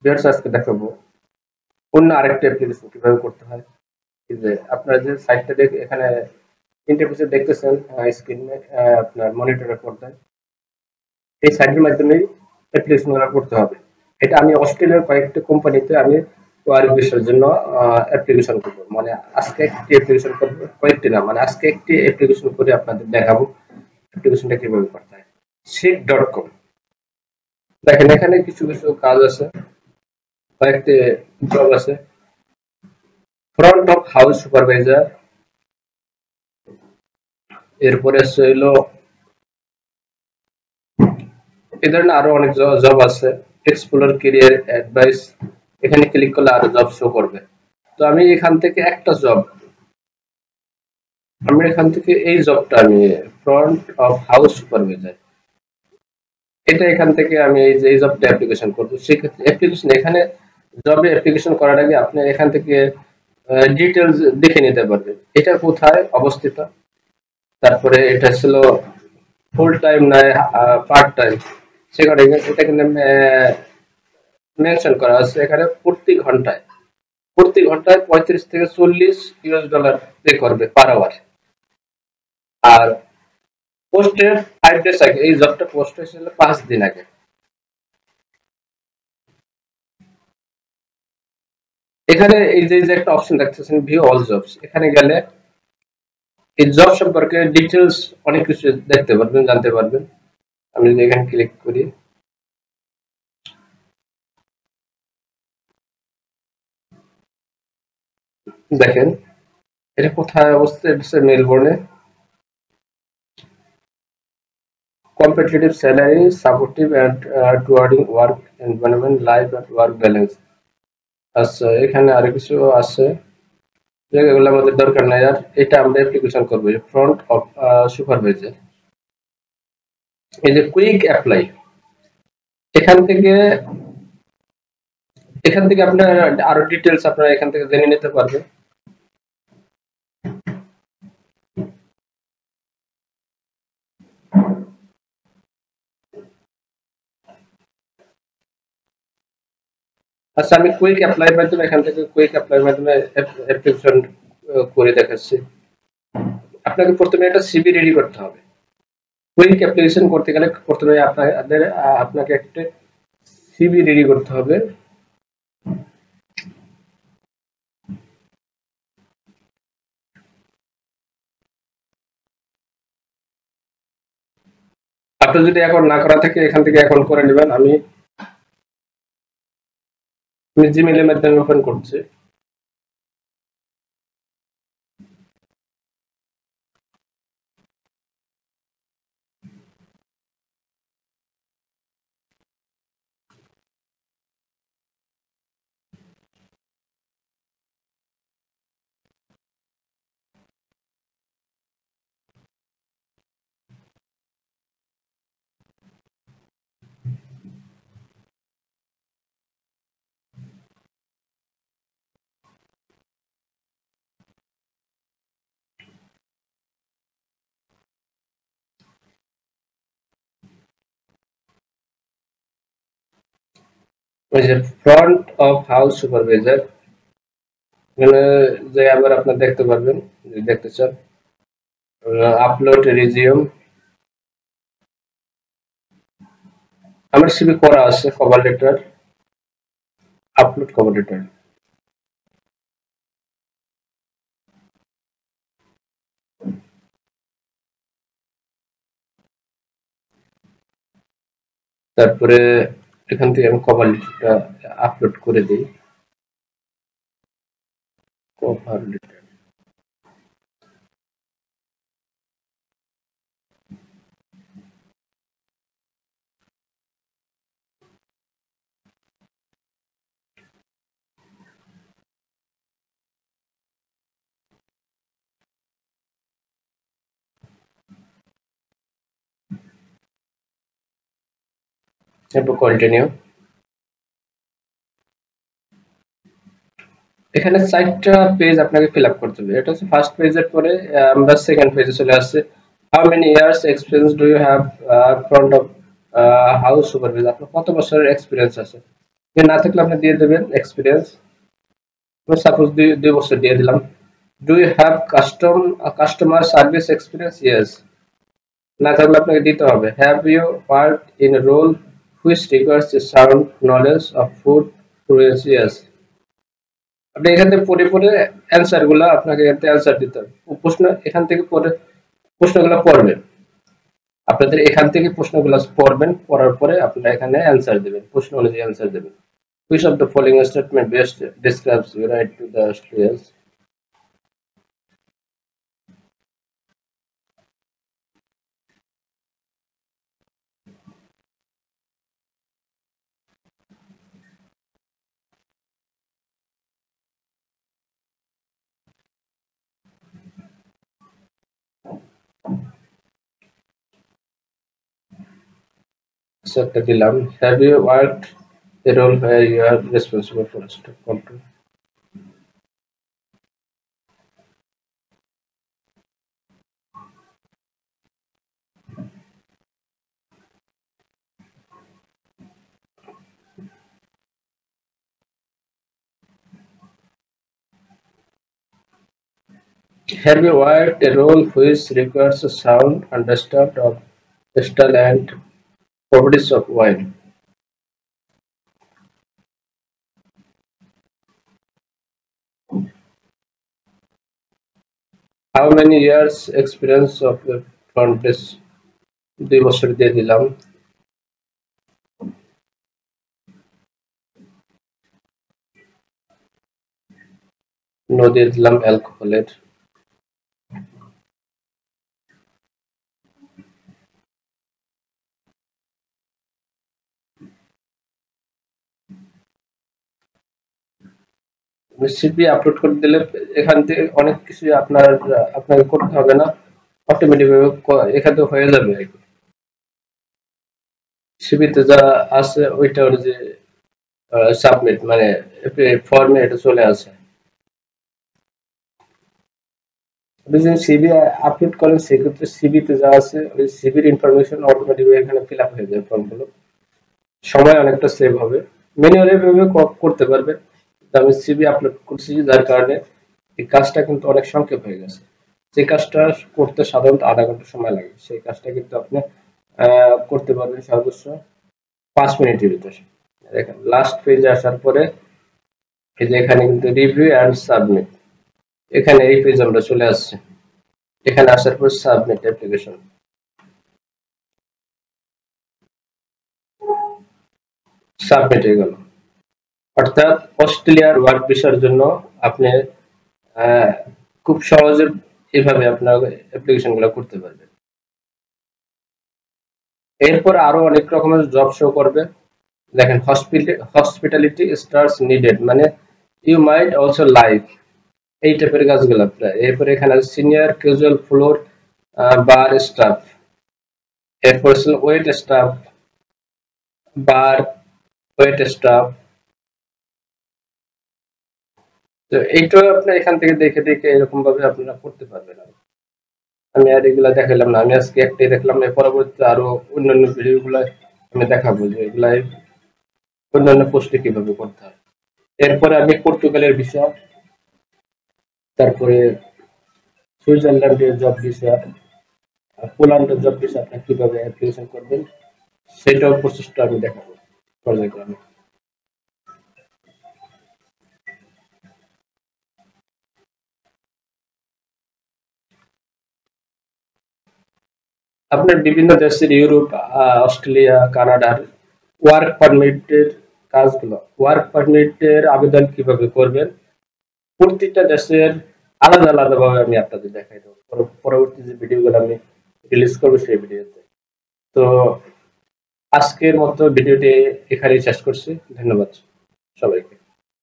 Viewers আজকে দেখাবো অন্য আরেকটা অ্যাপ্লিকেশন কিভাবে করতে হয়। এই যে আপনারা যে সাইটটা দেখে এখানে ইন্টারফেসে দেখতেছেন স্ক্রিনে আপনার মনিটরের পর্দায়, এই সাইটের মাধ্যমে অ্যাপ্লিকেশন গুলো করতে হবে। এটা আমি অস্ট্রেলিয়ার কয়েকটি কোম্পানিতে আমি ওয়ার্ক ভিসার জন্য অ্যাপ্লিকেশন করব। মানে আজকে একটি অ্যাপ্লিকেশন করব, কয়েকটি না, মানে আজকে একটি অ্যাপ্লিকেশন করে আপনাদের দেখাবো অ্যাপ্লিকেশনটা কিভাবে করতে হয়। seek.com, দেখেন এখানে কিছু কিছু কাজ আছে, কয়েকটি জব আছে। ফ্রন্ট অফ হাউস সুপারভাইজার, এরপরে হলো এই ধরনের আরো অনেক জব আছে। এক্সপ্লোর ক্যারিয়ার অ্যাডভাইস, এখানে ক্লিক করলে আরো জব শো করবে। তো আমি এখান থেকে একটা জব, আমি এখান থেকে এই জবটা আমি ফ্রন্ট অফ হাউস সুপারভাইজার, এটা এখান থেকে আমি এই যে এই জবটা অ্যাপ্লিকেশন করব। সেক্ষেত্রে অ্যাপ্লিকেশন এখানে জবে অ্যাপ্লিকেশন করার আগে আপনি এখান থেকে ডিটেলস দেখে নিতে পারবেন এটা কোথায় অবস্থিত, তারপরে এটা ছিল ফুল টাইম না পার্ট টাইম, সেখানে এটা কিন্তু মেনশন করা আছে এখানে। প্রতি ঘন্টায় 35 থেকে 40 ইউএস ডলার পে করবে পার আওয়ার। আর পোস্টের 5 ডেজ আগে, এই জবটা পোস্ট হয়েছিল 5 দিন আগে। এখানে এই যে একটা অপশন দেখতেছেন ভিউ অল জবস, এখানে গেলে এই জব সম্পর্কে ডিটেলস অনেক কিছু দেখতে পারবেন, জানতে পারবেন। আমি যদি এখানে ক্লিক করি, দেখেন এটা কোথায় অবস্থিত, এটা মেলবোর্নে। Competitive salary, supportive and rewarding work environment, life and work balance. আচ্ছা এখানে আরো কিছু আছে যেগুলো আমাদের দরকার নাই। আর এটা আমরা অ্যাপ্লিকেশন করবো ফ্রন্ট অফ সুপারভাইজার। এই যে কুইক অ্যাপ্লাই, এখান থেকে আপনার আরো ডিটেলস আপনারা এখান থেকে জেনে নিতে পারবেন। আচ্ছা আমি কুইক অ্যাপ্লাইয়ের মাধ্যমে এখান থেকে কুইক অ্যাপ্লাইয়ের মাধ্যমে অ্যাপ্লিকেশন করে দেখাচ্ছি। আপনাকে প্রথমে একটা সিভি রেডি করতে হবে। কুইক অ্যাপ্লিকেশন করতে গেলে প্রথমে আপনাকে একটা সিভি রেডি করতে হবে। আপনি যদি এখন না করা থাকে এখান থেকে এখন করে নেবেন। আমি জিমেইলের মাধ্যমে ওপেন করছি। ওই যে ফ্রন্ট অফ হাউস সুপারভাইজার, এখানে যে আবার আপনার দেখতে পারবেন যদি দেখতে চান। আপলোড রিজিউম, আমার সিভি করা আছে। Cover letter, upload cover letter. তারপরে এখান থেকে আমি কভার লেটারটা আপলোড করে দিই। কভার লেটার, এরপর কন্টিনিউ। এখানে 4টা পেজ আপনাকে ফিল আপ করতে হবে। এটা হচ্ছে ফার্স্ট পেজের পরে আমরা সেকেন্ড পেজে চলে আসছে। How many years experience do you have front of house supervisor, আপনার কত বছরের এক্সপিরিয়েন্স আছে। না থাকলে আপনি দিয়ে দেবেন এক্সপিরিয়েন্স, সাপোজ 2 বছর দিয়ে দিলাম। Do you have customer service experience? Yes. না থাকলে আপনাকে দিতে হবে have you work in a role which requires a sound knowledge of food prudence? Yes. আপনি এখান থেকে পড়ে পড়ে অ্যান্সার গুলা আপনাকে এতে অ্যান্সার দিতে হবে। প্রশ্ন এখান থেকে পড়ে প্রশ্নগুলো পড়বেন, আপনাদের এখান থেকে প্রশ্নগুলো পড়বেন, পড়ার পরে আপনারা এখানে অ্যান্সার দেবেন, প্রশ্ন অনুযায়ী অ্যান্সার দেবেন। Which of the following statement best describes your right to the Australians? So দিলাম have you worked a role where you are responsible for stock control? Have you worked a role which requires a sound understand of the style and properties of wine? How many years experience of your front desk? 2 বছর দিয়ে দিলাম। No দিয়ে দিলাম অ্যালকোহলের। CV upload করে দিলে এখান থেকে অনেক কিছু আপনাকে করতে হবে না, অটোমেটিক ভাবে এখান থেকে হয়ে যাবে। সিভিতে যা আছে ওইটা যে সাবমিট মানে ফর্মে এটা চলে আসে। আপনি যদি সিভি আপলোড করেন সেক্ষেত্রে সিভিতে যা আছে ওই সিভির ইনফরমেশন অটোমেটিক এখানে ফিল আপ হয়ে যায় ফর্মগুলো, সময় অনেকটা সেভ হবে। ম্যানুয়ালি ভাবে করতে পারবে, আমি সিভি আপলোড করছি যার কারণে এই কাজটা কিন্তু অনেক সংক্ষেপ হয়ে গেছে। যে কাজটা করতে সাধারণত আধা ঘন্টা সময় লাগে সেই কাজটা কিন্তু আপনি করতে পারবেন সর্বোচ্চ 5 মিনিটের ভিতরে। দেখেন লাস্ট পেজে আসার পরে এই যে এখানে কিন্তু রিভিউ এন্ড সাবমিট, এখানে এই পেজ আমরা চলে আসছে, এখানে আসার পর সাবমিট অ্যাপ্লিকেশন, সাবমিট হয়ে গেল। অর্থাৎ অস্ট্রেলিয়ার ওয়ার্ক ভিসার জন্য আপনি আহ, খুব সহজে এভাবে আপনার অ্যাপ্লিকেশন গুলো করতে পারবেন। এরপর আরো অনেক রকমের জব শো করবে। দেখেন হসপিটালিটি স্টার্স নিডেড মানে ইউ মাইট অলসো লাইক, এই টাইপের কাজগুলো প্রায়। এরপরে এখানে সিনিয়র ক্যাজুয়াল ফ্লোর বার স্টাফ, এরপর ওয়েট স্টাফ, বার ওয়েট স্টাফ। তো এইটাও আপনি এখান থেকে দেখে দেখে এরকম ভাবে আপনারা করতে পারবেন। আমি আর এগুলা দেখালাম না, আমি আজকে একটাই দেখলাম, এর পরবর্তীতে আরো অন্যান্য ভিডিও গুলা আমি দেখাবো যে এগুলা অন্যান্য পোস্টে কিভাবে করতে হয়। এরপরে আমি পর্তুগালের ভিসা, তারপরে সুইজারল্যান্ডের জব ভিসা, পোল্যান্ডের জব ভিসা আপনি কিভাবে অ্যাপ্লিকেশন করবেন সেটাও প্রসেসটা আমি দেখাবো পর্যায়ক্রমে। আপনার বিভিন্ন দেশের ইউরোপ, অস্ট্রেলিয়া, কানাডার ওয়ার্ক পারমিটের কাজগুলো, ওয়ার্ক পারমিটের আবেদন কিভাবে করবেন প্রতিটা দেশের আলাদা আলাদা ভাবে আমি আপনাদের দেখাই দেবো পরবর্তী যে ভিডিওগুলো আমি রিলিজ করবো সেই ভিডিওতে। তো আজকের মতো ভিডিওটি এখানেই শেষ করছি, ধন্যবাদ সবাইকে।